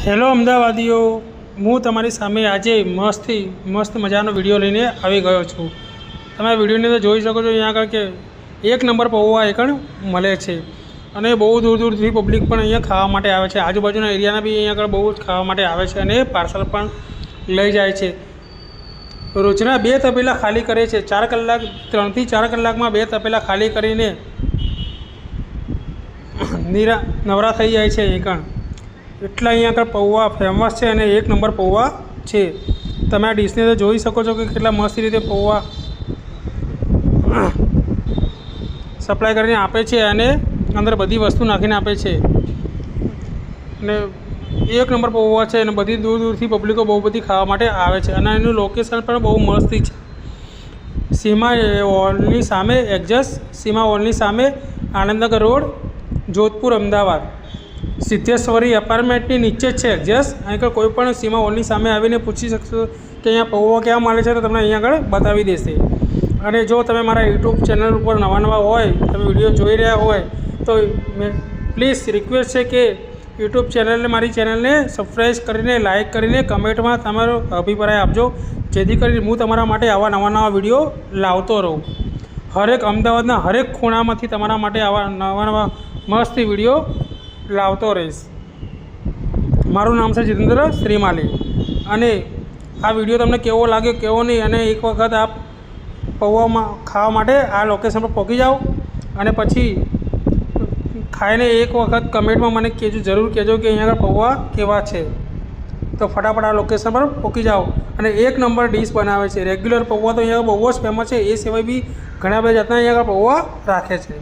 Hello અમદાવાદીઓ, હું તમારી સામે આજે મસ્ત મજાનો વિડીયો લઈને આવી ગયો છું। તમે આ વિડીયોની અંદર જોઈ શકો છો અહીંયા આગળ કે એક નંબર પૌવા એકણ મળે છે અને બહુ દૂર દૂરથી પબ્લિક પણ અહીંયા ખાવા માટે આવે છે। આજુબાજુના એરિયાના બી અહીંયા આગળ બહુ જ ખાવા માટે આવે છે અને પાર્સલ પણ લઈ જાય છે। રોજના 2 તપેલા ખાલી કરે છે। 4 કલાક 3 થી 4 કલાકમાં 2 તપેલા ખાલી કરીને નવરા થઈ જાય છે એકણ। એટલા અહીંયા આગળ પૌવા ફેમસ છે અને એક નંબર પૌવા છે। તમે આ ડીશને તો જોઈ શકો છો કે કેટલા મસ્ત રીતે પૌવા સપ્લાય કરીને આપે છે અને અંદર બધી વસ્તુ નાખીને આપે છે અને એક નંબર પૌવા છે અને બધી દૂર દૂરથી પબ્લિકો બહુ બધી ખાવા માટે આવે છે અને એનું લોકેશન પણ બહુ મસ્ત છે। સીમા હોલની સામે સીમા હોલની સામે આનંદનગર રોડ, જોધપુર, અમદાવાદ। સિદ્ધેશ્વરી એપાર્ટમેન્ટની નીચે જ છે એક્ઝેક્ટ। અહીં કોઈ પણ સીમા હોલની સામે આવીને પૂછી શકશો કે અહીંયા પૌવા ક્યાં મળે છે તો તમને અહીંયા આગળ બતાવી દેશે। અને જો તમે મારા યુટ્યુબ ચેનલ ઉપર નવા હોય, તમે વિડીયો જોઈ રહ્યા હોય તો પ્લીઝ રિક્વેસ્ટ છે કે યુટ્યુબ ચેનલને મારી ચેનલને સબસ્ક્રાઈબ કરીને, લાઇક કરીને, કમેન્ટમાં તમારો અભિપ્રાય આપજો, જેથી કરીને હું તમારા માટે આવા નવા વિડીયો લાવતો રહું। હરેક અમદાવાદના હરેક ખૂણામાંથી તમારા માટે આવા નવા મસ્ત વિડીયો લાવતો રહીશ। મારું નામ છે જીતેન્દ્ર શ્રીમાલી અને આ વિડીયો તમને કેવો લાગ્યો કેવો નહીં, અને એક વખત આપ પૌવામાં ખાવા માટે આ લોકેશન પર પહોંચી જાઓ અને પછી ખાઈને એક વખત કમેન્ટમાં મને જરૂર કહેજો કે અહીંયા આગળ પૌવા કેવા છે। તો ફટાફટ આ લોકેશન પર પહોંચી જાઓ અને એક નંબર ડીશ બનાવે છે। રેગ્યુલર પૌવા તો અહીંયા બહુ જ ફેમસ છે, એ સિવાય બી ઘણા બધા જાતના અહીંયા આગળ પૌવા રાખે છે।